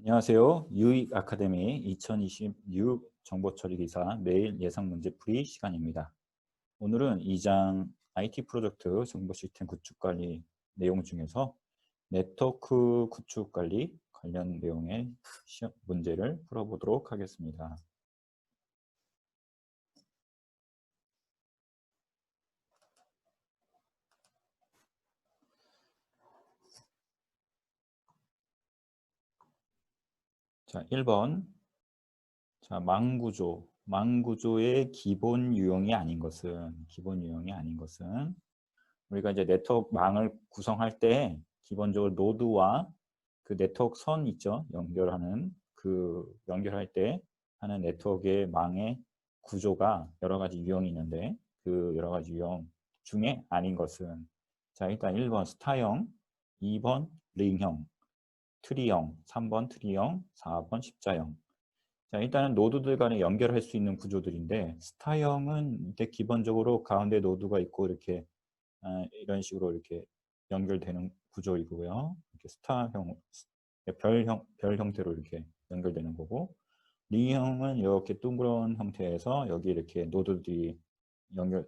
안녕하세요. 유익 아카데미 2026 정보 처리 기사 매일 예상 문제 풀이 시간입니다. 오늘은 2장 IT 프로젝트 정보 시스템 구축 관리 내용 중에서 네트워크 구축 관리 관련 내용의 시험 문제를 풀어보도록 하겠습니다. 자, 1번. 자, 망구조의 기본 유형이 아닌 것은 우리가 이제 네트워크 망을 구성할 때 기본적으로 노드와 그 네트워크 선 있죠. 연결할 때 하는 네트워크의 망의 구조가 여러 가지 유형이 있는데 그 여러 가지 유형 중에 아닌 것은 자, 일단 1번 스타형, 2번 링형, 트리형, 3번 트리형, 4번 십자형. 자, 일단은 노드들 간에 연결할 수 있는 구조들인데 스타형은 이제 기본적으로 가운데 노드가 있고 이렇게 이런 식으로 이렇게 연결되는 구조이고요. 이렇게 스타형, 별 형태로 이렇게 연결되는 거고, 링형은 이렇게 둥그런 형태에서 여기 이렇게 노드들이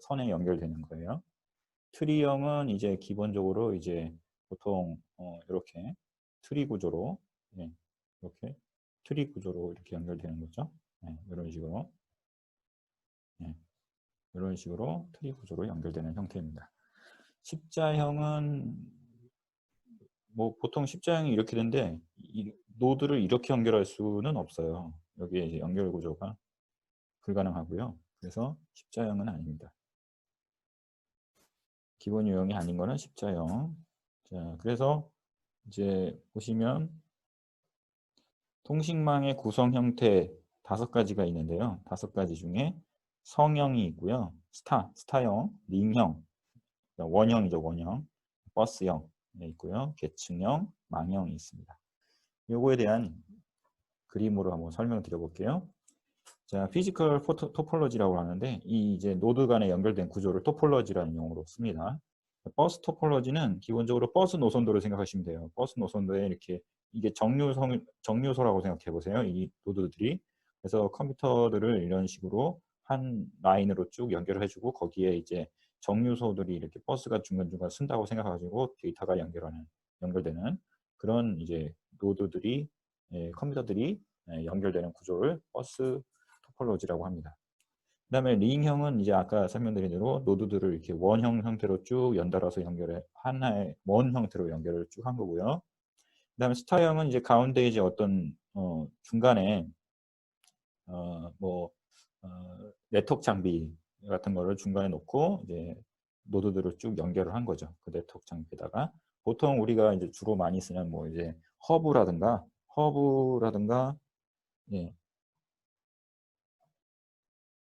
선에 연결되는 거예요. 트리형은 이제 기본적으로 이제 보통 이렇게 트리 구조로, 예, 이렇게 트리 구조로 이렇게 연결되는 거죠. 이런 식으로, 예, 이런 식으로 트리 구조로 연결되는 형태입니다. 십자형은 뭐 보통 십자형이 이렇게 되는데 이 노드를 이렇게 연결할 수는 없어요. 여기에 이제 연결 구조가 불가능하고요. 그래서 십자형은 아닙니다. 기본 유형이 아닌 거는 십자형. 자, 그래서 이제 보시면 통신망의 구성 형태 5가지가 있는데요. 5가지 중에 성형이 있고요. 스타형, 링형, 원형이죠, 원형. 버스형 있고요. 계층형, 망형이 있습니다. 요거에 대한 그림으로 한번 설명드려 볼게요. 자, 피지컬 토폴로지라고 하는데 이 이제 노드 간에 연결된 구조를 토폴로지라는 용어로 씁니다. 버스 토폴로지는 기본적으로 버스 노선도를 생각하시면 돼요. 버스 노선도에 이렇게 이게 정류소라고 생각해 보세요. 이 노드들이. 그래서 컴퓨터들을 이런 식으로 한 라인으로 쭉 연결을 해주고 거기에 이제 정류소들이 이렇게 버스가 중간중간 쓴다고 생각해가지고 데이터가 연결되는 그런 이제 노드들이 컴퓨터들이 연결되는 구조를 버스 토폴로지라고 합니다. 그 다음에 링형은 이제 아까 설명드린 대로 노드들을 이렇게 원형 형태로 쭉 연달아서 하나의 원 형태로 연결을 쭉 한 거고요. 그 다음에 스타형은 이제 가운데 이제 어떤 중간에 뭐 네트워크 장비 같은 거를 중간에 놓고 이제 노드들을 쭉 연결을 한 거죠. 그 네트워크 장비에다가 보통 우리가 이제 주로 많이 쓰는 뭐 이제 허브라든가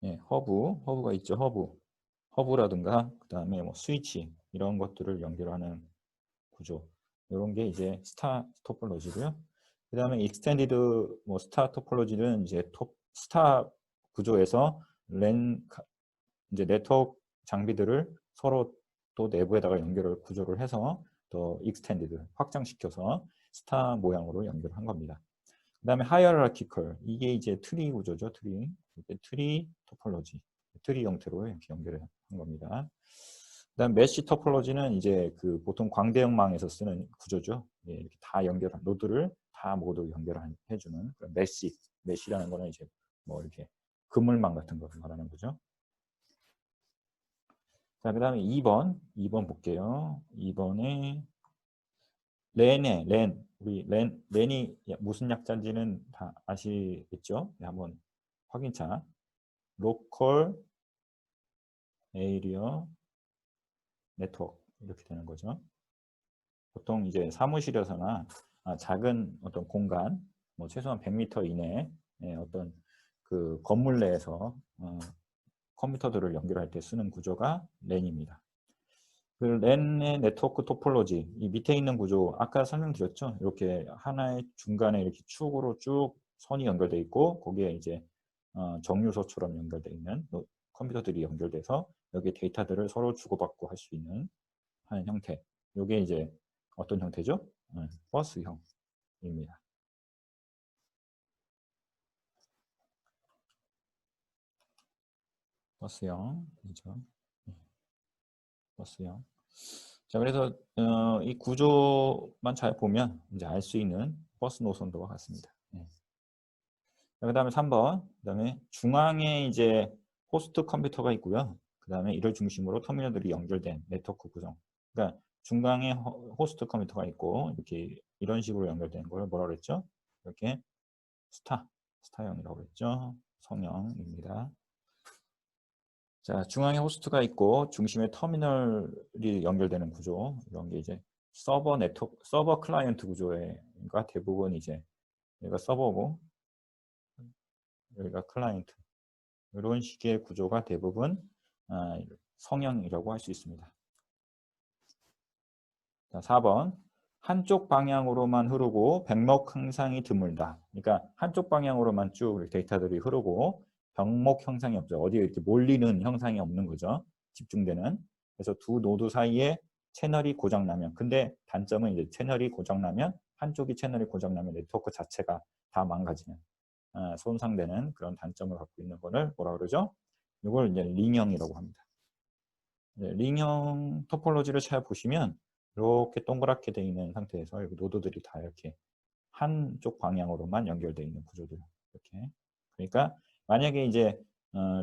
예, 허브가 있죠. 허브라든가 그다음에 뭐 스위치 이런 것들을 연결하는 구조. 이런 게 이제 스타 토폴로지고요. 그다음에 익스텐디드 뭐 스타 토폴로지는 이제 스타 구조에서 이제 네트워크 장비들을 서로 또 내부에다가 연결을 구조를 해서 더 익스텐디드 확장시켜서 스타 모양으로 연결한 겁니다. 그다음에 하이어라키컬 이게 이제 트리 구조죠. 트리 토폴로지 트리 형태로 이렇게 연결한 겁니다. 그다음 메시 토폴로지는 이제 그 보통 광대역망에서 쓰는 구조죠. 예, 이렇게 다 연결한 노드를 다 모두 연결해주는 그런 메시라는 거는 이제 뭐 이렇게 그물망 같은 거를 말하는 거죠. 자, 그다음에 2번 볼게요. 2번에 랜이 무슨 약자인지는 다 아시겠죠? 네, 한번 확인차. 로컬 에이리어 네트워크 이렇게 되는 거죠. 보통 이제 사무실에서나 작은 어떤 공간, 뭐 최소한 100m 이내에 어떤 그 건물 내에서 컴퓨터들을 연결할 때 쓰는 구조가 랜입니다. 그 랜의 네트워크 토폴로지, 이 밑에 있는 구조, 아까 설명드렸죠? 이렇게 하나의 중간에 이렇게 축으로 쭉 선이 연결되어 있고, 거기에 이제 정류소처럼 연결되어 있는 컴퓨터들이 연결돼서 여기 데이터들을 서로 주고받고 할 수 있는 하는 형태. 이게 이제 어떤 형태죠? 버스형입니다. 버스형, 그죠? 버스형. 자, 그래서 이 구조만 잘 보면 이제 알 수 있는 버스 노선도와 같습니다. 예. 그다음에 3번, 그다음에 중앙에 이제 호스트 컴퓨터가 있고요. 그다음에 이를 중심으로 터미널들이 연결된 네트워크 구성. 그러니까 중앙에 호스트 컴퓨터가 있고 이렇게 이런 식으로 연결된 걸 뭐라 그랬죠? 이렇게 스타형이라고 그랬죠. 성형입니다. 자, 중앙에 호스트가 있고 중심에 터미널이 연결되는 구조. 이런 게 이제 서버 네트워크, 서버 클라이언트 구조가 대부분 이제 여기가 서버고 여기가 클라이언트. 이런 식의 구조가 대부분 성형이라고 할 수 있습니다. 자, 4번. 한쪽 방향으로만 흐르고 병목 형상이 드물다. 그러니까 한쪽 방향으로만 쭉 데이터들이 흐르고 병목 형상이 없죠. 어디에 이렇게 몰리는 형상이 없는 거죠. 집중되는. 그래서 두 노드 사이에 채널이 고장나면, 근데 단점은 이제 채널이 고장나면, 한쪽이 채널이 고장나면 네트워크 자체가 다 망가지는, 손상되는 그런 단점을 갖고 있는 거를 뭐라 그러죠? 이걸 이제 링형이라고 합니다. 링형 토폴로지를 잘 보시면 이렇게 동그랗게 되어 있는 상태에서 노드들이 다 이렇게 한쪽 방향으로만 연결되어 있는 구조들. 이렇게. 그러니까 만약에 이제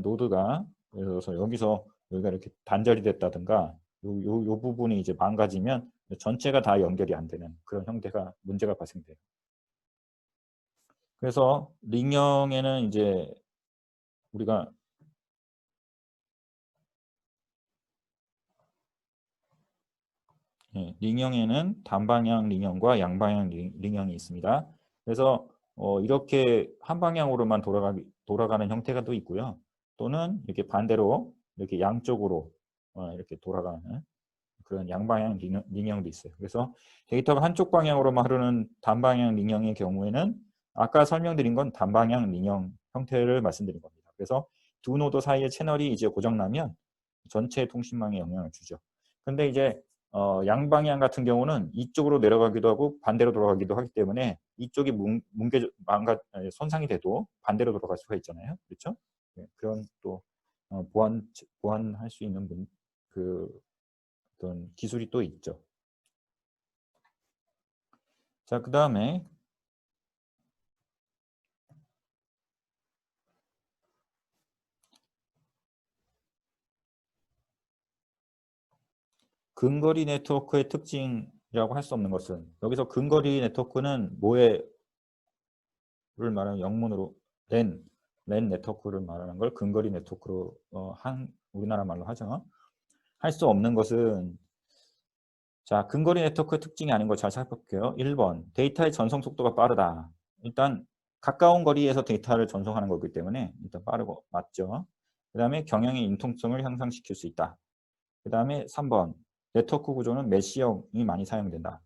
노드가 그래서 여기서 여기가 이렇게 단절이 됐다든가 요 부분이 이제 망가지면 전체가 다 연결이 안 되는 그런 형태가 문제가 발생돼요. 그래서 링형에는 이제 우리가 링형에는 단방향 링형과 양방향 링형이 있습니다. 그래서 이렇게 한 방향으로만 돌아가는 형태가 또 있고요. 또는 이렇게 반대로 이렇게 양쪽으로 이렇게 돌아가는 그런 양방향 링형도 있어요. 그래서 데이터가 한쪽 방향으로만 흐르는 단방향 링형의 경우에는 아까 설명드린 건 단방향 링형 형태를 말씀드린 겁니다. 그래서 두 노드 사이의 채널이 이제 고장나면 전체 통신망에 영향을 주죠. 근데 이제 양방향 같은 경우는 이쪽으로 내려가기도 하고 반대로 돌아가기도 하기 때문에 이쪽이 손상이 돼도 반대로 돌아갈 수가 있잖아요. 그렇죠? 네, 그런 또 보완할 수 있는 그 어떤 기술이 또 있죠. 자, 그 다음에 근거리 네트워크의 특징이라고 할 수 없는 것은 여기서 근거리 네트워크는 뭐를 말하는 영문으로 랜 네트워크를 말하는 걸 근거리 네트워크로 우리나라 말로 하죠. 할 수 없는 것은 자, 근거리 네트워크의 특징이 아닌 걸 잘 살펴볼게요. 1번 데이터의 전송 속도가 빠르다. 일단 가까운 거리에서 데이터를 전송하는 거기 때문에 일단 빠르고 맞죠. 그 다음에 경영의 융통성을 향상시킬 수 있다. 그 다음에 3번 네트워크 구조는 메시형이 많이 사용된다.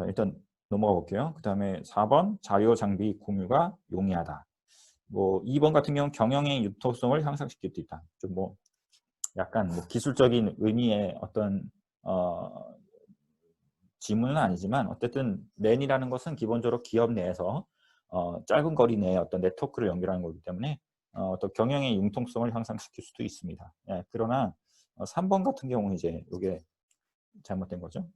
일단 넘어가 볼게요. 그 다음에 4번 자료 장비 공유가 용이하다. 뭐 2번 같은 경우는 경영의 융통성을 향상시킬 수 있다. 좀 뭐 약간 뭐 기술적인 의미의 어떤 지문은 아니지만 어쨌든 랜이라는 것은 기본적으로 기업 내에서 짧은 거리 내에 어떤 네트워크를 연결하는 거기 때문에 또 경영의 융통성을 향상시킬 수도 있습니다. 예, 그러나 3번 같은 경우는 이제 이게 잘못된 거죠.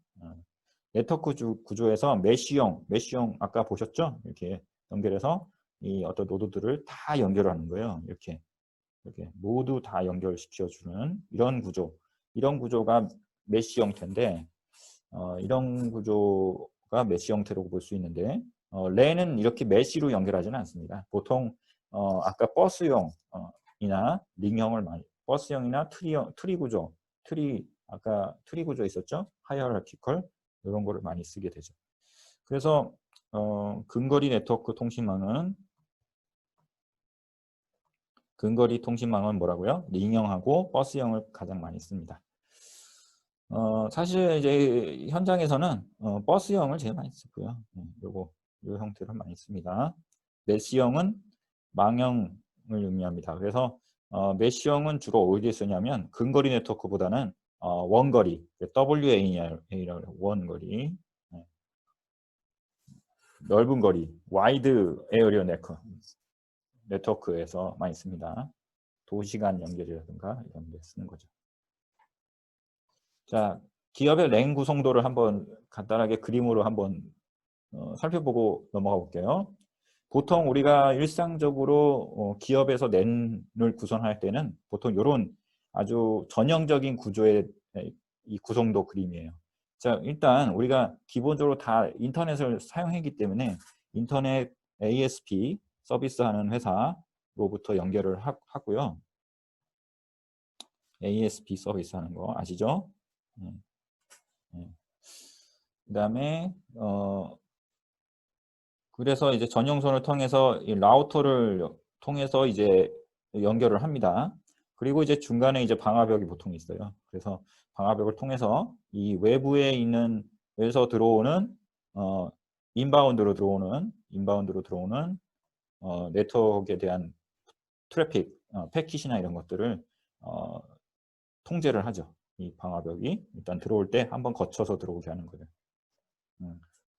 네트워크 구조에서 메쉬형 아까 보셨죠? 이렇게 연결해서 이 어떤 노드들을 다 연결하는 거예요. 이렇게 모두 다 연결시켜주는 이런 구조가 메쉬 형태인데 이런 구조가 메쉬 형태라고 볼 수 있는데 랜은 이렇게 메쉬로 연결하지는 않습니다. 보통 아까 버스형이나 링형을 많이 버스형이나 트리 구조 아까 트리 구조 있었죠? 하이어라키컬 이런 거를 많이 쓰게 되죠. 그래서 근거리 네트워크 통신망은 뭐라고요? 링형하고 버스형을 가장 많이 씁니다. 사실 이제 현장에서는 버스형을 제일 많이 쓰고요. 이 형태를 많이 씁니다. 메시형은 망형을 의미합니다. 그래서 메시형은 주로 어디에 쓰냐면 근거리 네트워크보다는 원거리, WAN이라고 원거리, 넓은 거리, 와이드 에어리어 네트워크에서 많이 씁니다. 도시간 연결이라든가 이런 데 쓰는 거죠. 자, 기업의 랜 구성도를 한번 간단하게 그림으로 한번 살펴보고 넘어가 볼게요. 보통 우리가 일상적으로 기업에서 랜을 구성할 때는 보통 이런 아주 전형적인 구조의 이 구성도 그림이에요. 자, 일단 우리가 기본적으로 다 인터넷을 사용하기 때문에 인터넷 ASP 서비스하는 회사로부터 연결을 하고요. ASP 서비스 하는 거 아시죠? 그다음에 그래서 이제 전용선을 통해서 이 라우터를 통해서 이제 연결을 합니다. 그리고 이제 중간에 이제 방화벽이 보통 있어요. 그래서 방화벽을 통해서 이 외부에 있는 에서 들어오는 인바운드로 들어오는 네트워크에 대한 트래픽, 패킷이나 이런 것들을 통제를 하죠. 이 방화벽이 일단 들어올 때 한번 거쳐서 들어오게 하는 거예요.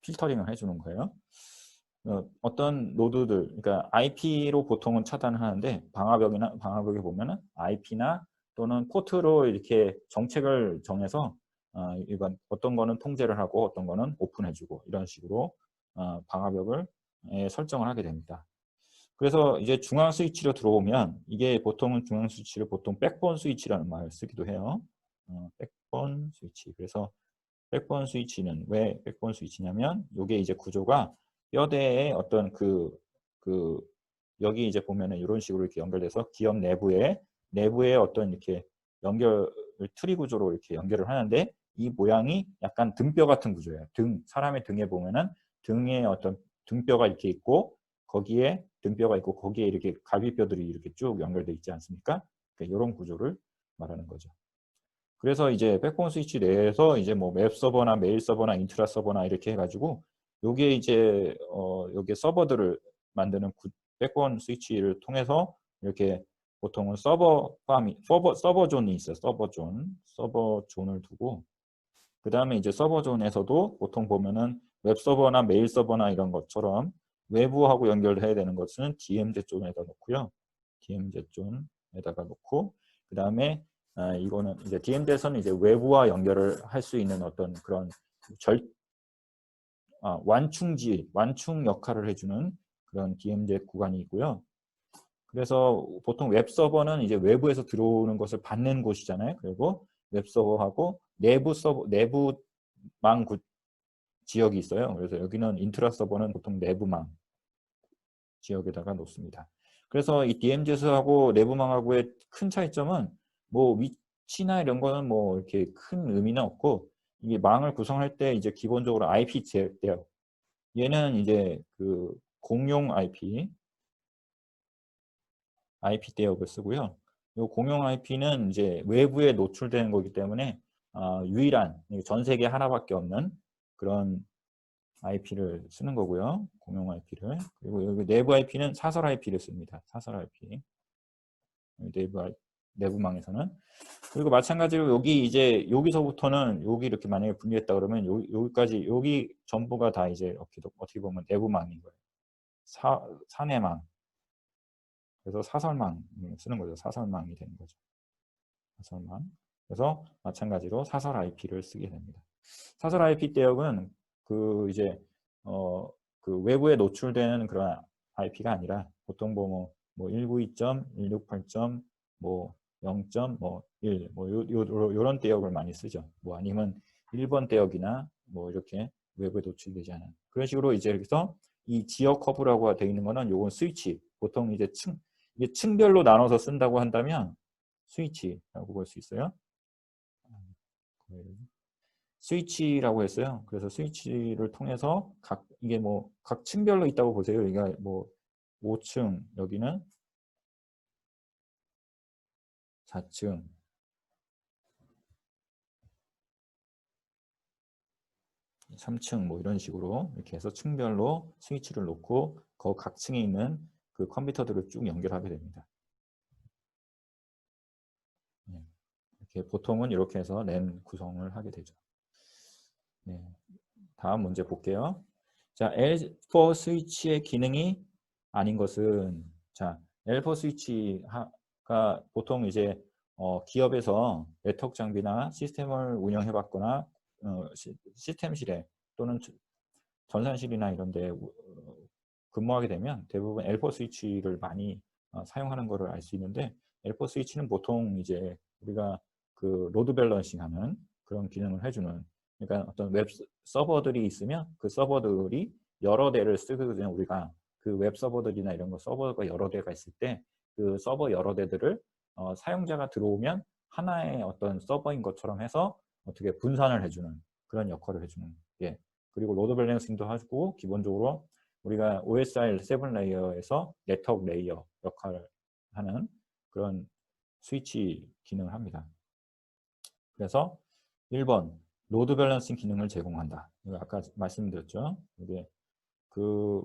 필터링을 해주는 거예요. 어떤 노드들, 그러니까 IP로 보통은 차단을 하는데 방화벽에 보면은 IP나 또는 포트로 이렇게 정책을 정해서 이건 어떤 거는 통제를 하고 어떤 거는 오픈해주고 이런 식으로 방화벽을 설정을 하게 됩니다. 그래서 이제 중앙 스위치로 들어오면 이게 보통은 중앙 스위치를 보통 백본 스위치라는 말을 쓰기도 해요. 백본 스위치. 그래서 백본 스위치는 왜 백본 스위치냐면 이게 이제 구조가 뼈대의 어떤 여기 이제 보면은 이런 식으로 이렇게 연결돼서 기업 내부에 어떤 이렇게 트리 구조로 이렇게 연결을 하는데 이 모양이 약간 등뼈 같은 구조예요. 사람의 등에 보면은 등에 어떤 등뼈가 이렇게 있고 거기에 등뼈가 있고 거기에 이렇게 갈비뼈들이 이렇게 쭉 연결돼 있지 않습니까? 그러니까 이런 구조를 말하는 거죠. 그래서 이제 백본 스위치 내에서 이제 뭐 웹 서버나 메일 서버나 인트라 서버나 이렇게 해가지고 요게 이제 요게 서버들을 만드는 백본 스위치를 통해서 이렇게 보통은 서버 존이 있어요. 서버 존을 두고 그 다음에 이제 서버 존에서도 보통 보면은 웹 서버나 메일 서버나 이런 것처럼 외부하고 연결해야 되는 것은 DMZ 존에다 놓고요. DMZ 존에다가 놓고 그 다음에 이거는 이제 DMZ에서는 이제 외부와 연결을 할 수 있는 어떤 그런 완충 역할을 해주는 그런 DMZ 구간이 있고요. 그래서 보통 웹 서버는 이제 외부에서 들어오는 것을 받는 곳이잖아요. 그리고 웹 서버하고 내부망 지역이 있어요. 그래서 여기는 인트라 서버는 보통 내부망 지역에다가 놓습니다. 그래서 이 DMZ하고 내부망하고의 큰 차이점은 뭐 위치나 이런 거는 뭐 이렇게 큰 의미는 없고 이게 망을 구성할 때 이제 기본적으로 IP 대역 얘는 이제 그 공용 IP 대역을 쓰고요. 이 공용 IP는 이제 외부에 노출되는 거기 때문에 유일한 전 세계 하나밖에 없는 그런 IP를 쓰는 거고요. 공용 IP를. 그리고 여기 내부 IP는 사설 IP를 씁니다. 사설 IP. 내부망에서는. 그리고 마찬가지로 여기 이제 여기서부터는 여기 이렇게 만약에 분리했다 그러면 여기까지 여기 전부가 다 이제 어떻게 보면 내부망인 거예요. 사내망. 그래서 사설망 쓰는 거죠. 사설망이 되는 거죠. 사설망. 그래서 마찬가지로 사설 IP를 쓰게 됩니다. 사설 IP 대역은 그 이제 그 외부에 노출되는 그런 IP가 아니라 보통 뭐 192.168. 뭐 0.1 뭐 요런 대역을 많이 쓰죠. 뭐 아니면 1번 대역이나 뭐 이렇게 외부에 노출되지 않은 그런 식으로 이제 여기서 이 지역 커브라고 되어 있는 거는 요건 스위치. 보통 이제 이게 층별로 나눠서 쓴다고 한다면 스위치라고 볼 수 있어요. 스위치라고 했어요. 그래서 스위치를 통해서 이게 뭐 각 층별로 있다고 보세요. 이게 뭐 5층, 여기는 4층, 3층 뭐 이런 식으로 이렇게 해서 층별로 스위치를 놓고 그 각 층에 있는 그 컴퓨터들을 쭉 연결하게 됩니다. 이렇게 보통은 이렇게 해서 랜 구성을 하게 되죠. 네. 다음 문제 볼게요. 자, L4 스위치의 기능이 아닌 것은 자, L4 스위치 보통 이제 기업에서 네트워크 장비나 시스템을 운영해 봤거나 시스템실에 또는 전산실이나 이런 데 근무하게 되면 대부분 L4 스위치를 많이 사용하는 것을 알 수 있는데, L4 스위치는 보통 이제 우리가 그 로드 밸런싱 하는 그런 기능을 해주는, 그러니까 어떤 웹 서버들이 있으면 그 서버들이 여러 대를 쓰거든요. 우리가 그 웹 서버들이나 이런 거 서버가 여러 대가 있을 때 그 서버 여러 대들을 사용자가 들어오면 하나의 어떤 서버인 것처럼 해서 어떻게 분산을 해주는 그런 역할을 해주는 게, 그리고 로드 밸런싱도 하고 기본적으로 우리가 OSI 7 레이어에서 네트워크 레이어 역할을 하는 그런 스위치 기능을 합니다. 그래서 1번 로드 밸런싱 기능을 제공한다. 이거 아까 말씀드렸죠. 이게 그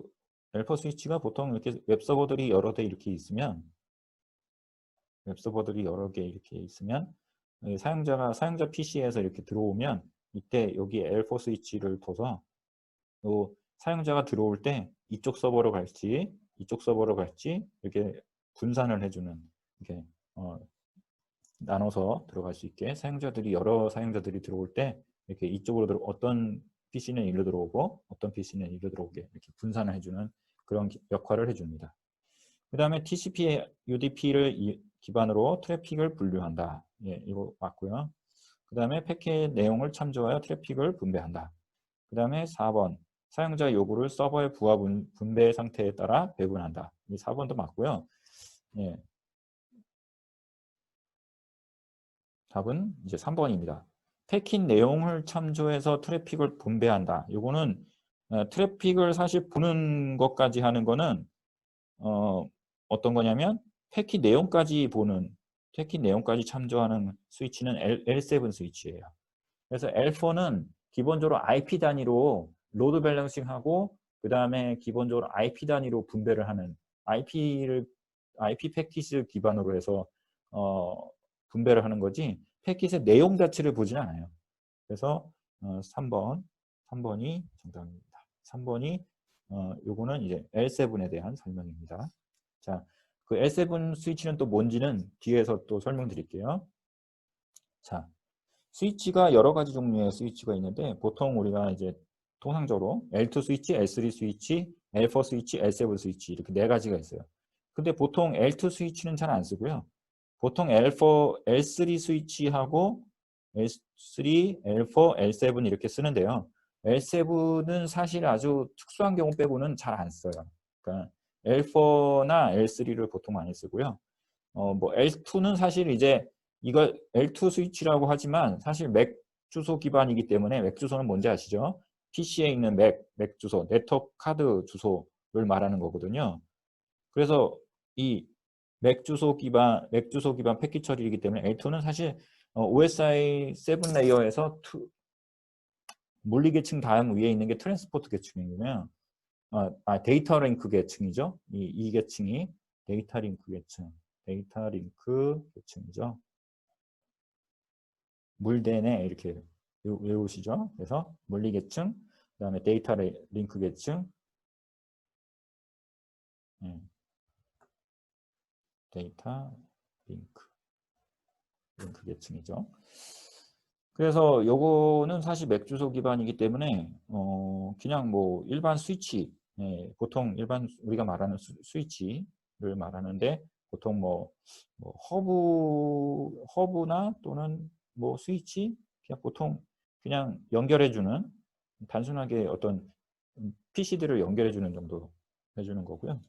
L4 스위치가 보통 이렇게 웹 서버들이 여러 대 이렇게 있으면 사용자 PC에서 이렇게 들어오면 이때 여기 L4 스위치를 둬서 또 사용자가 들어올 때 이쪽 서버로 갈지 이쪽 서버로 갈지 이렇게 분산을 해주는, 이렇게 나눠서 들어갈 수 있게 여러 사용자들이 들어올 때 이렇게 이쪽으로 어떤 PC는 일로 들어오고 어떤 PC는 일로 들어오게 이렇게 분산을 해주는 그런 역할을 해줍니다. 그 다음에 TCP, UDP를 기반으로 트래픽을 분류한다. 예, 이거 맞고요. 그 다음에 패킷 내용을 참조하여 트래픽을 분배한다. 그 다음에 4번 사용자 요구를 서버의 부하 분배 상태에 따라 배분한다. 이 4번도 맞고요. 예, 답은 이제 3번입니다. 패킷 내용을 참조해서 트래픽을 분배한다. 요거는 트래픽을 사실 보는 것까지 하는 거는 어떤 거냐면 패킷 내용까지 참조하는 스위치는 L7 스위치예요. 그래서 L4는 기본적으로 IP 단위로 로드 밸런싱하고 그 다음에 기본적으로 IP 단위로 분배를 하는 IP 패킷을 기반으로 해서 분배를 하는 거지 패킷의 내용 자체를 보진 않아요. 그래서 3번이 정답입니다. 3번이 요거는 이제 L7에 대한 설명입니다. 자, 그 L7 스위치는 또 뭔지는 뒤에서 또 설명드릴게요. 자, 스위치가 여러 가지 종류의 스위치가 있는데 보통 우리가 이제 통상적으로 L2 스위치, L3 스위치, L4 스위치, L7 스위치 이렇게 네 가지가 있어요. 근데 보통 L2 스위치는 잘 안 쓰고요. 보통 L4, L3 스위치하고 L3, L4, L7 이렇게 쓰는데요. L7은 사실 아주 특수한 경우 빼고는 잘 안 써요. 그러니까 L4나 L3를 보통 많이 쓰고요. 뭐 L2는 사실 이제 이거 L2 스위치라고 하지만 사실 맥 주소 기반이기 때문에, 맥 주소는 뭔지 아시죠? PC에 있는 맥 주소, 네트워크 카드 주소를 말하는 거거든요. 그래서 이 맥 주소 기반 패킷 처리이기 때문에 L2는 사실 OSI 7 레이어에서 물리 계층 다음 위에 있는 게 트랜스포트 계층이고요. 데이터 링크 계층이죠. 이 계층이 데이터 링크 계층이죠. 물대네 이렇게 외우시죠. 그래서 물리 계층, 그다음에 데이터 링크 계층, 데이터 링크 계층이죠. 그래서 요거는 사실 맥 주소 기반이기 때문에 그냥 뭐 일반 스위치, 보통 일반 우리가 말하는 스위치를 말하는데 보통 뭐 허브나 또는 뭐 스위치 그냥 보통 그냥 연결해주는 단순하게 어떤 PC들을 연결해주는 정도 해주는 거고요.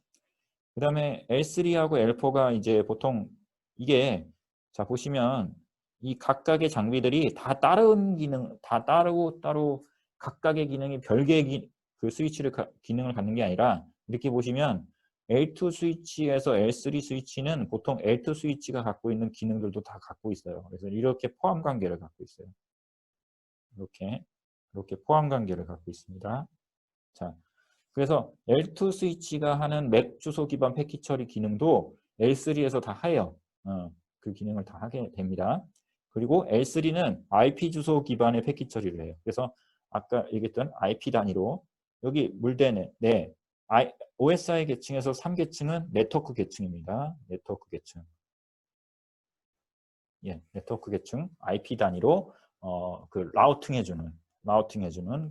그 다음에 L3하고 L4가 이제 보통 이게 자 보시면 이 각각의 장비들이 다 다른 기능, 다 따로 각각의 기능이 별개의 그 스위치를 기능을 갖는 게 아니라 이렇게 보시면 L2 스위치에서 L3 스위치는 보통 L2 스위치가 갖고 있는 기능들도 다 갖고 있어요. 그래서 이렇게 포함 관계를 갖고 있어요. 이렇게 포함 관계를 갖고 있습니다. 자, 그래서 L2 스위치가 하는 맥 주소 기반 패킷 처리 기능도 L3에서 다 해요. 그 기능을 다 하게 됩니다. 그리고 L3는 IP 주소 기반의 패킷 처리를 해요. 그래서 아까 얘기했던 IP 단위로 여기 물대네. 네. OSI 계층에서 3계층은 네트워크 계층입니다. 네트워크 계층. 예, 네트워크 계층 IP 단위로 그 라우팅해주는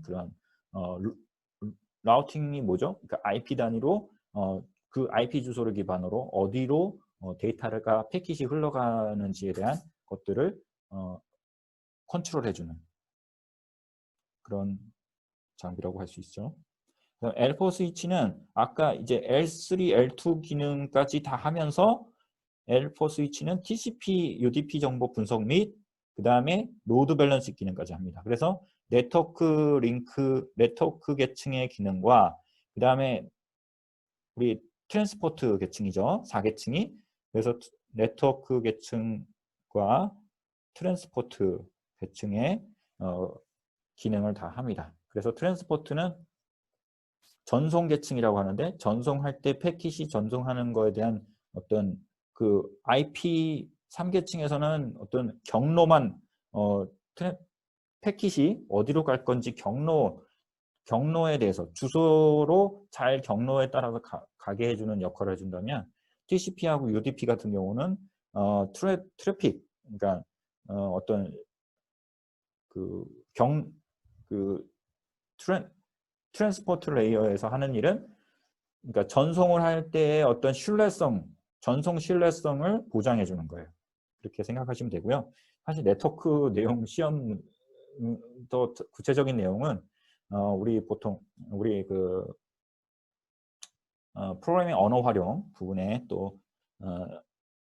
그런 라우팅이 뭐죠? 그러니까 IP 단위로 그 IP 주소를 기반으로 어디로 데이터가 패킷이 흘러가는지에 대한 것들을 컨트롤해주는 그런 장비라고 할 수 있죠. L4 스위치는 아까 이제 L3, L2 기능까지 다 하면서 L4 스위치는 TCP, UDP 정보 분석 및 그 다음에 로드 밸런스 기능까지 합니다. 그래서 네트워크 계층의 기능과 그 다음에 우리 트랜스포트 계층이죠. 4계층이. 그래서 네트워크 계층과 트랜스포트 계층의 기능을 다 합니다. 그래서 트랜스포트는 전송 계층이라고 하는데 전송할 때 패킷이 전송하는 거에 대한 어떤 그 IP 3계층에서는 어떤 경로만 패킷이 어디로 갈 건지 경로에 대해서 주소로 잘 경로에 따라서 가게 해주는 역할을 해준다면 TCP하고 UDP 같은 경우는 트래픽 그러니까 어떤 그 트랜스포트 레이어에서 하는 일은 그러니까 전송을 할 때의 어떤 전송 신뢰성을 보장해 주는 거예요. 그렇게 생각하시면 되고요. 사실 네트워크 내용 시험 더 구체적인 내용은 우리 그 프로그래밍 언어 활용 부분에 또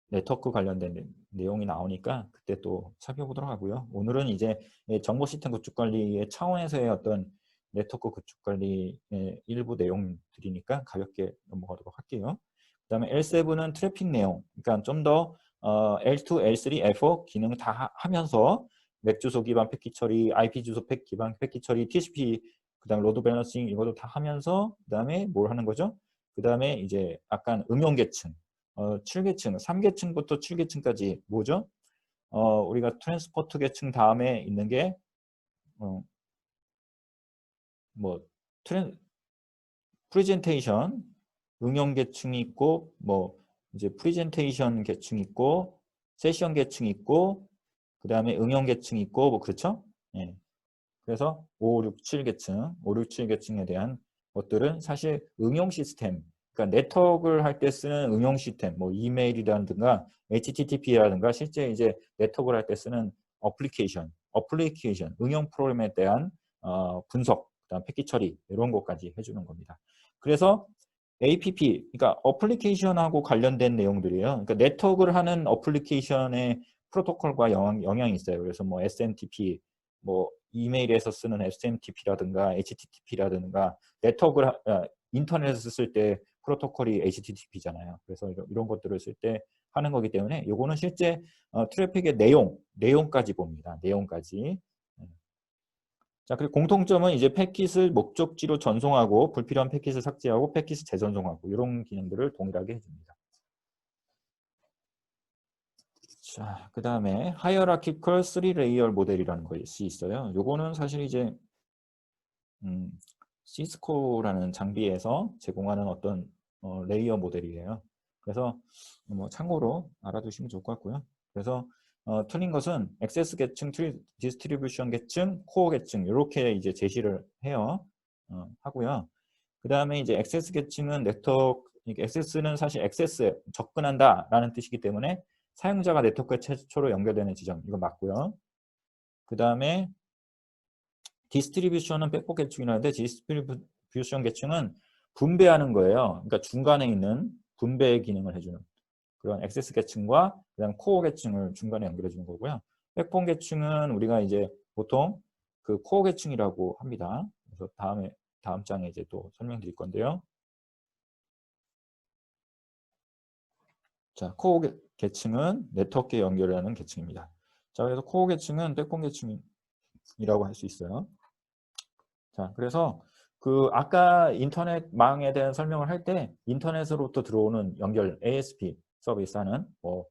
네트워크 관련된 내용이 나오니까 그때 또 살펴보도록 하고요. 오늘은 이제 정보 시스템 구축 관리의 차원에서의 어떤 네트워크 구축 관리의 일부 내용들이니까 가볍게 넘어가도록 할게요. 그 다음에 L7은 트래픽 내용, 그러니까 좀 더 L2, L3, L4 기능을 다 하면서 맥 주소 기반 패킷 처리, IP 주소 기반 패킷 처리, TCP, 그 다음에 로드 밸런싱 이것도 다 하면서 그 다음에 뭘 하는 거죠? 그 다음에 이제 약간 응용 계층, 7계층, 3계층부터 7계층까지 뭐죠? 우리가 트랜스포트 계층 다음에 있는 게 뭐 프레젠테이션 응용 계층이 있고 뭐 이제 프레젠테이션 계층 있고 세션 계층 있고 그 다음에 응용 계층 있고 뭐 그렇죠? 예. 그래서 5, 6, 7계층, 5, 6, 7계층에 대한 것들은 사실 응용 시스템, 그러니까 네트워크를 할 때 쓰는 응용 시스템, 뭐 이메일이라든가 HTTP라든가 실제 이제 네트워크를 할 때 쓰는 어플리케이션, 응용 프로그램에 대한 분석, 그다음 패킷 처리 이런 것까지 해주는 겁니다. 그래서 APP, 그러니까 어플리케이션하고 관련된 내용들이에요. 그러니까 네트워크를 하는 어플리케이션의 프로토콜과 영향이 있어요. 그래서 뭐 SMTP, 뭐 이메일에서 쓰는 SMTP라든가 HTTP라든가 인터넷에서 쓸 때 프로토콜이 HTTP잖아요. 그래서 이런 것들을 쓸 때 하는 거기 때문에 요거는 실제 트래픽의 내용까지 봅니다. 내용까지. 자, 그리고 공통점은 이제 패킷을 목적지로 전송하고 불필요한 패킷을 삭제하고 패킷을 재전송하고 이런 기능들을 동일하게 해줍니다. 자, 그 다음에 하이어라키컬 3레이어 모델이라는 것이 있어요. 요거는 사실 이제 시스코라는 장비에서 제공하는 어떤 레이어 모델이에요. 그래서 뭐 참고로 알아두시면 좋을 것 같고요. 그래서 틀린 것은 액세스 계층, 디스트리뷰션 계층, 코어 계층 이렇게 이제 제시를 해요. 하고요. 그 다음에 이제 액세스 계층은 액세스는 사실 액세스 접근한다라는 뜻이기 때문에 사용자가 네트워크에 최초로 연결되는 지점 이거 맞고요. 그 다음에 디스트리뷰션은 백포 계층이라는데 디스트리뷰션 계층은 분배하는 거예요. 그러니까 중간에 있는 분배 기능을 해주는 그런 액세스 계층과 그다음 코어 계층을 중간에 연결해 주는 거고요. 백폰 계층은 우리가 이제 보통 그 코어 계층이라고 합니다. 그래서 다음 장에 이제 또 설명드릴 건데요. 자, 코어 계층은 네트워크에 연결하는 계층입니다. 자, 그래서 코어 계층은 백폰 계층이라고 할 수 있어요. 자, 그래서 그 아까 인터넷망에 대한 설명을 할 때 인터넷으로부터 들어오는 연결 ASP 서비스 하는 뭐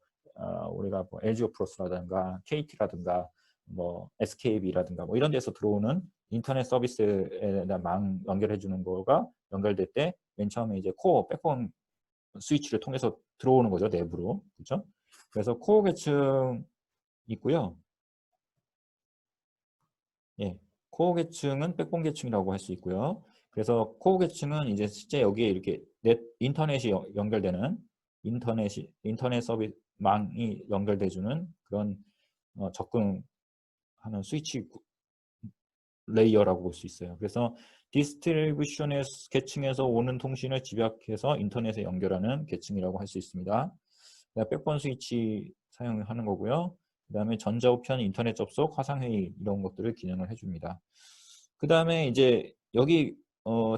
우리가 뭐 LG 오프로스라든가 KT라든가 뭐 SKB라든가 뭐 이런 데서 들어오는 인터넷 서비스에 대한 망 연결해 주는 거가 연결될 때 맨 처음에 이제 코어 백본 스위치를 통해서 들어오는 거죠, 내부로. 그렇죠? 그래서 코어 계층 있고요. 예, 코어 계층은 백본 계층이라고 할 수 있고요. 그래서 코어 계층은 이제 실제 여기에 이렇게 인터넷이 연결되는 인터넷 서비스망이 연결돼주는 그런 접근하는 스위치 레이어라고 볼 수 있어요. 그래서 디스트리뷰션의 계층에서 오는 통신을 집약해서 인터넷에 연결하는 계층이라고 할 수 있습니다. 백본 스위치 사용하는 거고요. 그 다음에 전자우편, 인터넷 접속, 화상회의 이런 것들을 기능을 해줍니다. 그 다음에 이제 여기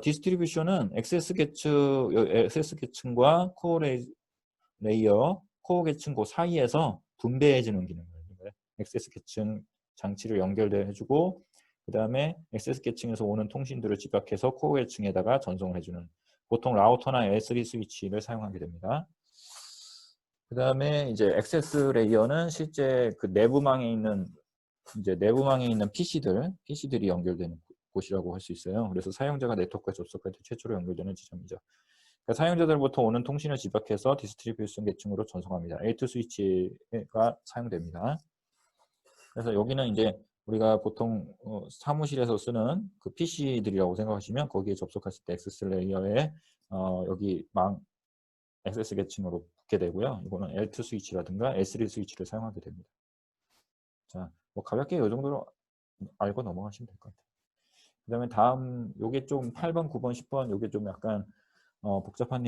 디스트리뷰션은 액세스 계층과 코어 레이어, 코어 계층 그 사이에서 분배해주는 기능을 해요. 액세스 계층 장치를 연결해주고 그 다음에 액세스 계층에서 오는 통신들을 집약해서 코어 계층에다가 전송을 해주는 보통 라우터나 L3 스위치를 사용하게 됩니다. 그 다음에 이제 액세스 레이어는 실제 그 내부망에 있는 PC들이 연결되는 곳이라고 할 수 있어요. 그래서 사용자가 네트워크에 접속할 때 최초로 연결되는 지점이죠. 그러니까 사용자들부터 오는 통신을 집약해서 디스트리뷰션 계층으로 전송합니다. L2 스위치가 사용됩니다. 그래서 여기는 이제 우리가 보통 사무실에서 쓰는 그 PC들이라고 생각하시면 거기에 접속했을 때 액세스 레이어에 여기 액세스 계층으로 붙게 되고요. 이거는 L2 스위치라든가 L3 스위치를 사용하게 됩니다. 자, 뭐 가볍게 이 정도로 알고 넘어가시면 될 것 같아요. 그 다음에 다음 요게 좀 8번, 9번, 10번 요게 좀 약간 복잡한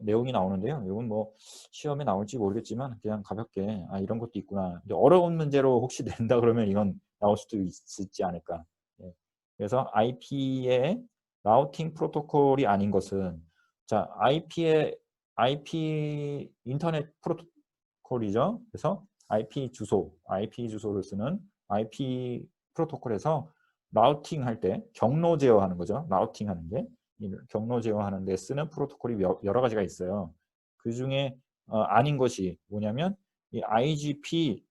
내용이 나오는데요. 이건 뭐 시험에 나올지 모르겠지만 그냥 가볍게 이런 것도 있구나. 어려운 문제로 혹시 낸다 그러면 이건 나올 수도 있지 않을까. 예. 그래서 IP의 라우팅 프로토콜이 아닌 것은 자 IP 인터넷 프로토콜이죠. 그래서 IP 주소를 쓰는 IP 프로토콜에서 라우팅 할 때 경로 제어하는 거죠. 라우팅 하는 게 경로 제어하는 데 쓰는 프로토콜이 여러 가지가 있어요. 그 중에 아닌 것이 뭐냐면 이 IGP,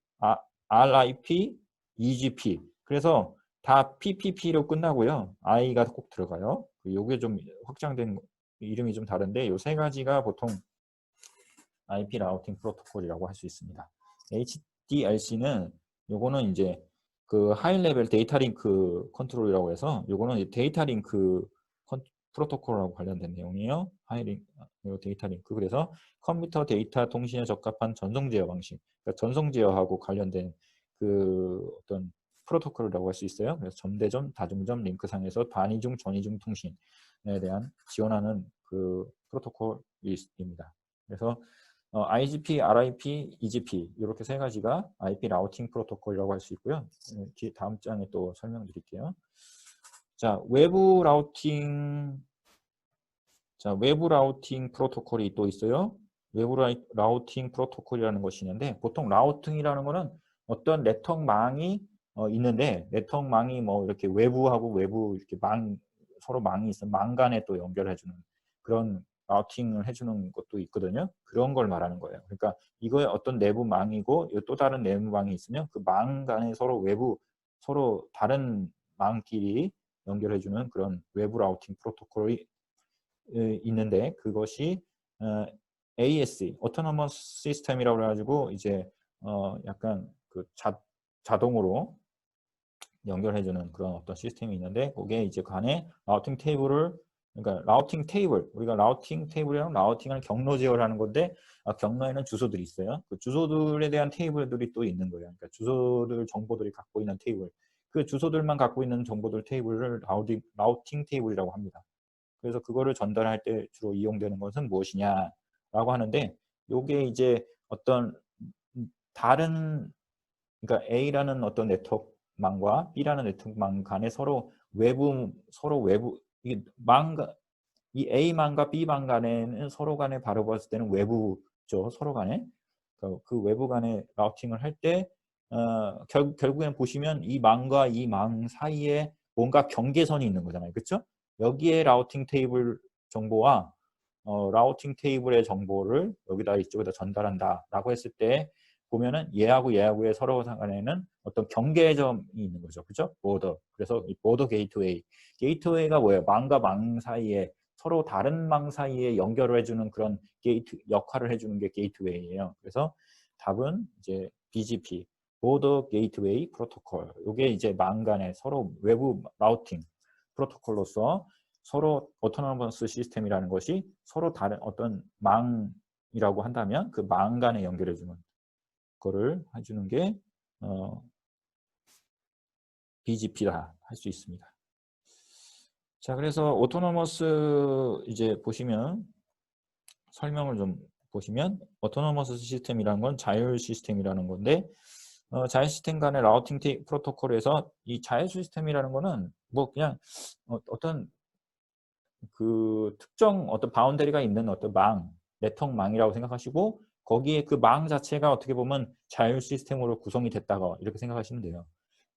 RIP, EGP. 그래서 다 PPP로 끝나고요. I가 꼭 들어가요. 요게 좀 확장된 이름이 좀 다른데 요 세 가지가 보통 IP 라우팅 프로토콜이라고 할 수 있습니다. HDLC는 요거는 이제 그 하이 레벨 데이터 링크 컨트롤이라고 해서 요거는 데이터 링크 프로토콜하고 관련된 내용이에요. 데이터 링크. 그래서 컴퓨터 데이터 통신에 적합한 전송 제어 방식. 그러니까 전송 제어하고 관련된 그 어떤 프로토콜이라고 할 수 있어요. 그래서 점대점, 다중점, 링크상에서 단위중, 전위중 통신에 대한 지원하는 그 프로토콜입니다. 그래서 IGP, RIP, EGP 이렇게 세 가지가 IP 라우팅 프로토콜이라고 할 수 있고요. 다음 장에 또 설명드릴게요. 자, 외부 라우팅 프로토콜이 또 있어요. 외부 라우팅 프로토콜이라는 것이 있는데 보통 라우팅이라는 거는 어떤 네트워크망이 있는데 네트워크망이 뭐 이렇게 외부하고 외부 이렇게 서로 망이 있으면 망 간에 또 연결해주는 그런 라우팅을 해주는 것도 있거든요. 그런 걸 말하는 거예요. 그러니까 이거의 어떤 내부망이고 또 다른 내부망이 있으면 그 망 간에 서로 다른 망끼리 연결해주는 그런 외부 라우팅 프로토콜이 있는데 그것이 AS, Autonomous System이라고 해가지고 이제 약간 그 자동으로 연결해주는 그런 어떤 시스템이 있는데 그게 이제 간에 라우팅 테이블을 그러니까 라우팅 테이블 우리가 라우팅 테이블이랑 라우팅을 경로 제어하는 건데 경로에는 주소들이 있어요. 그 주소들에 대한 테이블들이 또 있는 거예요. 그러니까 주소들 정보들이 갖고 있는 테이블 그 주소들만 갖고 있는 정보들 테이블을 라우팅 테이블이라고 합니다. 그래서 그거를 전달할 때 주로 이용되는 것은 무엇이냐라고 하는데 요게 이제 어떤 다른 그러니까 A라는 어떤 네트워크망과 B라는 네트워크망 간에 서로 외부 이게 이 A망과 B망 간에는 서로 간에 바로 봤을 때는 외부죠. 서로 간에 그 외부 간에 라우팅을 할 때 결국엔 보시면 이 망과 이 망 사이에 뭔가 경계선이 있는 거잖아요. 그렇죠? 여기에 라우팅 테이블 정보와 라우팅 테이블의 정보를 여기다 이쪽에다 전달한다라고 했을 때 보면은 얘하고의 서로 간에는 어떤 경계점이 있는 거죠. 그죠? 보더. 그래서 이 보더 게이트웨이. 게이트웨이가 뭐예요? 망과 망 사이에 서로 다른 망 사이에 연결을 해주는 그런 역할을 해주는 게 게이트웨이예요. 그래서 답은 이제 BGP, Border Gateway Protocol. 이게 이제 망 간의 서로 외부 라우팅 프로토콜로서 서로 오토노머스 시스템이라는 것이 서로 다른 어떤 망이라고 한다면 그 망 간에 연결해주는 거를 해주는 게 BGP라 할 수 있습니다. 자, 그래서 오토노머스 이제 보시면 설명을 좀 보시면 오토노머스 시스템이라는 건 자율 시스템이라는 건데 자율 시스템 간의 라우팅 프로토콜에서 이 자율 시스템이라는 거는 뭐 그냥 어떤 그 특정 어떤 바운더리가 있는 어떤 망, 네트워크망이라고 생각하시고 거기에 그 망 자체가 어떻게 보면 자율 시스템으로 구성이 됐다가 이렇게 생각하시면 돼요.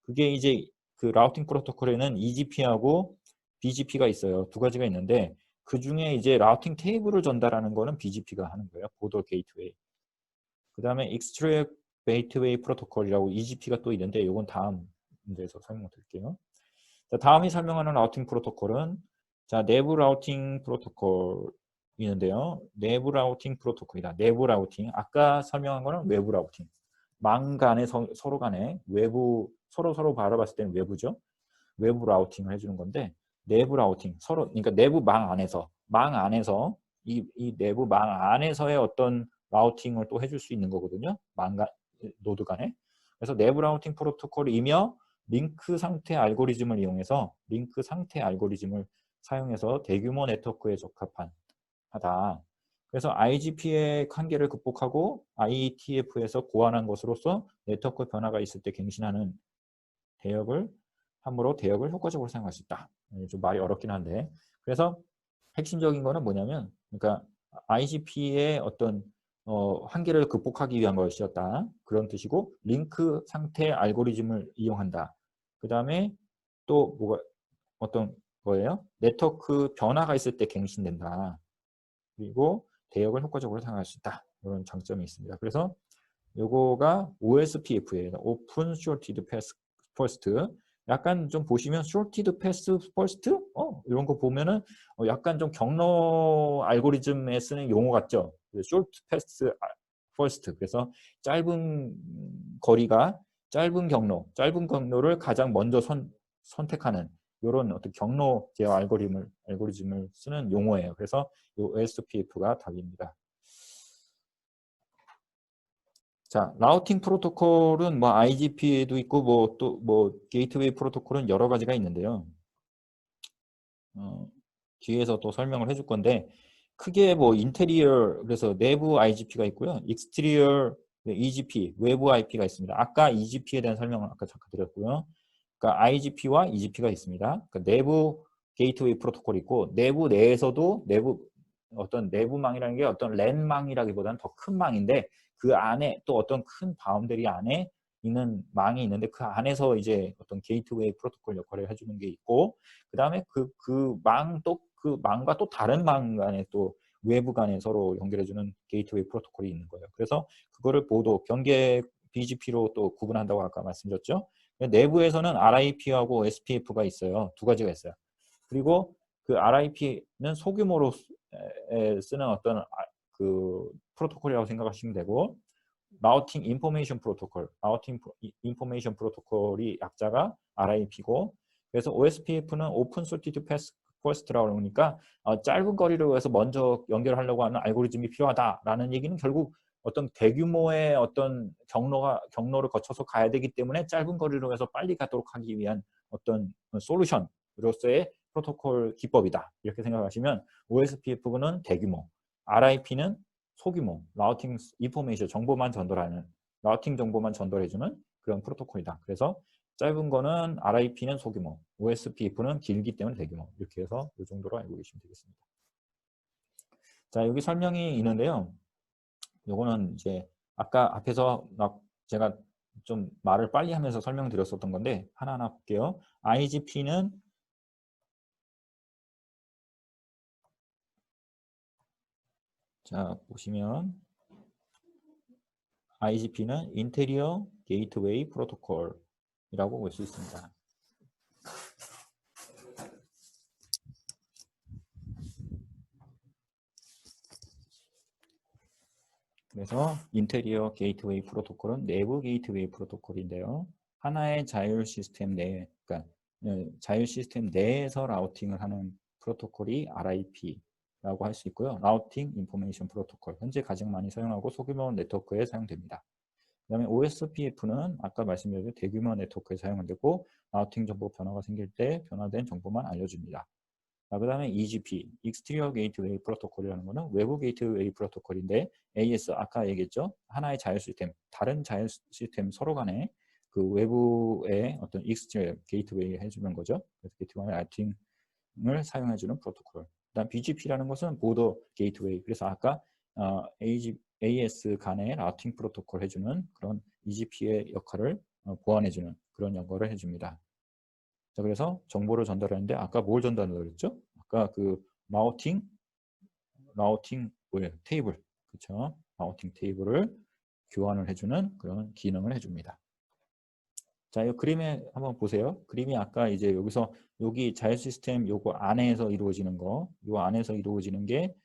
그게 이제 그 라우팅 프로토콜에는 EGP하고 BGP가 있어요. 두 가지가 있는데 그 중에 이제 라우팅 테이블을 전달하는 거는 BGP가 하는 거예요. 보더 게이트웨이. 그 다음에 익스트랙 게이트웨이 프로토콜이라고 EGP가 또 있는데 이건 다음 문제에서 설명 드릴게요. 자, 다음이 설명하는 라우팅 프로토콜은 자, 내부 라우팅 프로토콜 있는데요. 내부 라우팅 프로토콜이다. 내부 라우팅. 아까 설명한 거는 외부 라우팅. 망 간에 서로 간에 외부 서로 바라봤을 때는 외부죠. 외부 라우팅을 해주는 건데 내부 라우팅 서로 그러니까 내부 망 안에서 이 내부 망 안에서의 어떤 라우팅을 또 해줄 수 있는 거거든요. 노드 간에. 그래서 내부 라우팅 프로토콜이며 링크 상태 알고리즘을 이용해서 링크 상태 알고리즘을 사용해서 대규모 네트워크에 적합한 하다. 그래서 IGP의 한계를 극복하고 IETF에서 고안한 것으로서 네트워크 변화가 있을 때 갱신하는 대역을 함으로 대역을 효과적으로 사용할 수 있다. 좀 말이 어렵긴 한데 그래서 핵심적인 거는 뭐냐면 그러니까 IGP의 어떤 한계를 극복하기 위한 것이었다. 그런 뜻이고 링크 상태 알고리즘을 이용한다. 그 다음에 또 뭐가 어떤 거예요? 네트워크 변화가 있을 때 갱신된다. 그리고 대역을 효과적으로 사용할 수 있다. 이런 장점이 있습니다. 그래서 요거가 OSPF예요. 오픈 쇼티드 패스 퍼스트. 약간 좀 보시면 쇼티드 패스 퍼스트? 이런 거 보면은 약간 좀 경로 알고리즘에 쓰는 용어 같죠? 쇼트 패스 퍼스트. 그래서 짧은 경로를 가장 먼저 선택하는 이런 어떤 경로 제어 알고리즘을 쓰는 용어예요. 그래서 이 OSPF가 답입니다. 자, 라우팅 프로토콜은 뭐 IGP에도 있고 뭐 게이트웨이 프로토콜은 여러 가지가 있는데요. 뒤에서 또 설명을 해줄 건데 크게 뭐 인테리어 그래서 내부 IGP가 있고요. 익스테리어 EGP 외부 IP가 있습니다. 아까 EGP에 대한 설명을 아까 잠깐 드렸고요. 그러니까 IGP와 EGP가 있습니다. 그러니까 내부 게이트웨이 프로토콜이 있고 내부 내에서도 어떤 내부망이라는 게 어떤 랜망이라기보다는 더 큰 망인데 그 안에 또 어떤 큰 바운더리 안에 있는 망이 있는데 그 안에서 이제 어떤 게이트웨이 프로토콜 역할을 해주는 게 있고 그 다음에 그 망과 또 다른 망 간에 또 외부 간에 서로 연결해주는 게이트웨이 프로토콜이 있는 거예요. 그래서 그거를 보도 경계 BGP로 또 구분한다고 아까 말씀드렸죠. 내부에서는 RIP하고 SPF가 있어요. 두 가지가 있어요. 그리고 그 RIP는 소규모로 쓰는 어떤 그 프로토콜이라고 생각하시면 되고 라우팅 인포메이션 프로토콜, 라우팅 인포메이션 프로토콜이 약자가 RIP고 그래서 OSPF는 오픈 소티드 패스 퍼스트라고 그러니까 짧은 거리를 위해서 먼저 연결하려고 하는 알고리즘이 필요하다라는 얘기는 결국 어떤 대규모의 어떤 경로를 거쳐서 가야 되기 때문에 짧은 거리를 위해서 빨리 가도록 하기 위한 어떤 솔루션으로서의 프로토콜 기법이다. 이렇게 생각하시면 OSPF는 대규모, RIP는 소규모, 라우팅 인포메이션 정보만 전달하는 라우팅 정보만 전달해주는 그런 프로토콜이다. 그래서 짧은 거는 RIP는 소규모, OSPF는 길기 때문에 대규모 이렇게 해서 이 정도로 알고 계시면 되겠습니다. 자, 여기 설명이 있는데요. 요거는 이제 아까 앞에서 제가 좀 말을 빨리 하면서 설명드렸었던 건데 하나하나 볼게요. IGP는 자 보시면 IGP는 인테리어 게이트웨이 프로토콜이라고 볼 수 있습니다. 그래서 인테리어 게이트웨이 프로토콜은 내부 게이트웨이 프로토콜인데요. 하나의 자율 시스템 내, 그러니까 자율 시스템 내에서 라우팅을 하는 프로토콜이 RIP라고 할 수 있고요. 라우팅 인포메이션 프로토콜, 현재 가장 많이 사용하고 소규모 네트워크에 사용됩니다. 그 다음에 OSPF는 아까 말씀드린 대규모 네트워크에 사용되고 라우팅 정보 변화가 생길 때 변화된 정보만 알려줍니다. 그 다음에 EGP, Exterior Gateway Protocol이라는 거는 외부 게이트웨이 프로토콜인데 AS, 아까 얘기했죠? 하나의 자율 시스템, 다른 자율 시스템 서로 간에 그 외부의 어떤 Exterior Gateway 해주는 거죠. 그래서 게이트웨이 라우팅을 사용해주는 프로토콜. 그 다음 BGP라는 것은 보더 게이트웨이. 그래서 아까 AS 간의 라우팅 프로토콜 해주는 그런 EGP의 역할을 보완해주는 그런 역할을 해줍니다. 자, 그래서 정보를 전달하는데 아까 뭘 전달을 했죠? 아까 그 라우팅 뭐예요? 테이블, 그렇죠? 라우팅 테이블을 교환을 해주는 그런 기능을 해줍니다. 자, 이 그림에 한번 보세요. 그림이 아까 이제 여기서 여기 자율 시스템 요거 안에서 이루어지는 거, 요 안에서 이루어지는 게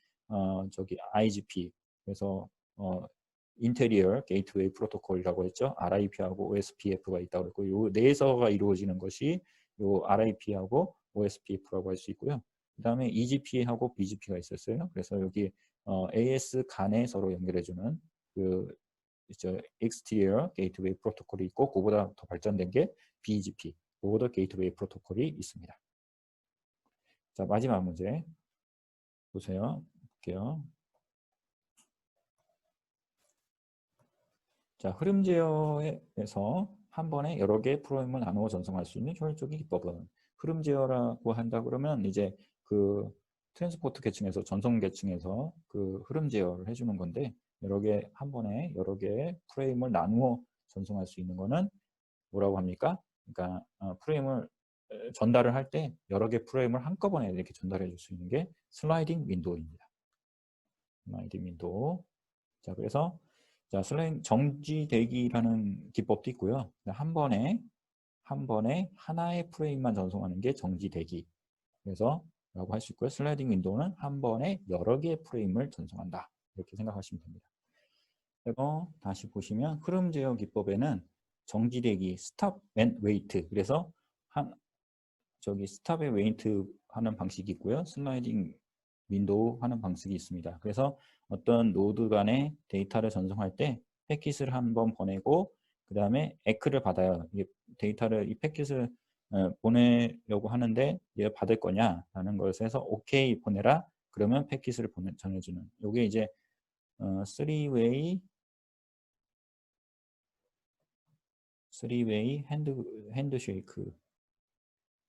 저기 IGP, 그래서 인테리어 게이트웨이 프로토콜이라고 했죠. RIP하고 OSPF가 있다고 그랬고, 요 내에서가 이루어지는 것이 요 RIP하고 OSPF라고 할 수 있고요. 그 다음에 EGP하고 BGP가 있었어요. 그래서 여기 AS 간에 서로 연결해주는 그 Exterior Gateway 프로토콜이 있고, 그보다 더 발전된 게 BGP, Border Gateway 프로토콜이 있습니다. 자, 마지막 문제 보세요. 볼게요. 자, 흐름 제어에서 한 번에 여러 개의 프로그램을 나누어 전송할 수 있는 효율적인 기법은, 흐름 제어라고 한다 그러면 이제 그 트랜스포트 계층에서 전송 계층에서 그 흐름 제어를 해주는 건데, 한 번에 여러 개의 프레임을 나누어 전송할 수 있는 거는 뭐라고 합니까? 그러니까 프레임을 전달을 할 때 여러 개 프레임을 한꺼번에 이렇게 전달해 줄 수 있는 게 슬라이딩 윈도우입니다. 슬라이딩 윈도우. 자, 그래서 자, 정지 대기라는 기법도 있고요. 한 번에 하나의 프레임만 전송하는 게 정지 대기. 그래서 라고 할 수 있고요. 슬라이딩 윈도우는 한 번에 여러 개의 프레임을 전송한다. 이렇게 생각하시면 됩니다. 그리고 다시 보시면 흐름 제어 기법에는 정지 대기, 스탑 앤 웨이트. 그래서 저기 스탑 앤 웨이트 하는 방식이 있고요. 슬라이딩 윈도우 하는 방식이 있습니다. 그래서 어떤 노드 간에 데이터를 전송할 때 패킷을 한번 보내고 그 다음에 에크를 받아요. 이게 데이터를 이 패킷을 보내려고 하는데 얘가 받을 거냐라는 것을 해서 오케이 보내라. 그러면 패킷을 전해주는. 이게 이제 3웨이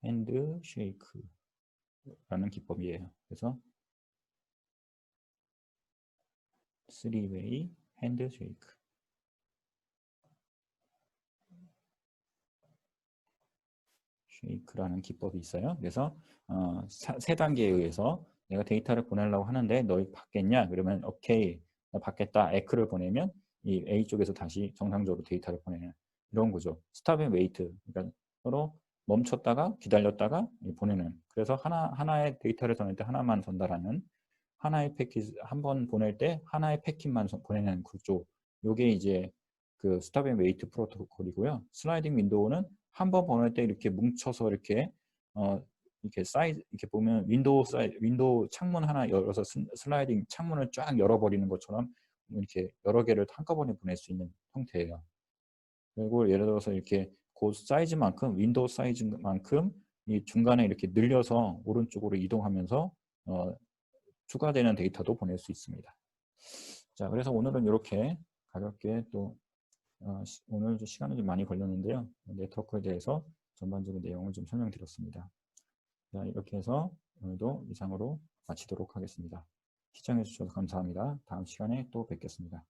핸드쉐이크라는 기법이에요. 그래서 3웨이 핸드쉐이크라는 기법이 있어요. 그래서 세 단계에 의해서 내가 데이터를 보내려고 하는데 너 받겠냐? 그러면 오케이, 나 받겠다. 에크를 보내면 이 A 쪽에서 다시 정상적으로 데이터를 보내는 이런 거죠. 스탑 앤 웨이트. 그러니까 서로 멈췄다가 기다렸다가 보내는. 그래서 하나의 데이터를 전할 때 하나만 전달하는, 하나의 패킷 한 번 보낼 때 하나의 패킷만 보내는 구조. 요게 이제 그 스탑 앤 웨이트 프로토콜이고요. 슬라이딩 윈도우는 한 번 보낼 때 이렇게 뭉쳐서 이렇게 이렇게 사이즈 이렇게 보면 윈도우 창문 하나 열어서 슬라이딩 창문을 쫙 열어버리는 것처럼 이렇게 여러 개를 한꺼번에 보낼 수 있는 형태예요. 그리고 예를 들어서 이렇게 그 사이즈만큼 윈도우 사이즈만큼 이 중간에 이렇게 늘려서 오른쪽으로 이동하면서 추가되는 데이터도 보낼 수 있습니다. 자, 그래서 오늘은 이렇게 가볍게 또 오늘 시간이 좀 많이 걸렸는데요. 네트워크에 대해서 전반적인 내용을 좀 설명드렸습니다. 자, 이렇게 해서 오늘도 이상으로 마치도록 하겠습니다. 시청해 주셔서 감사합니다. 다음 시간에 또 뵙겠습니다.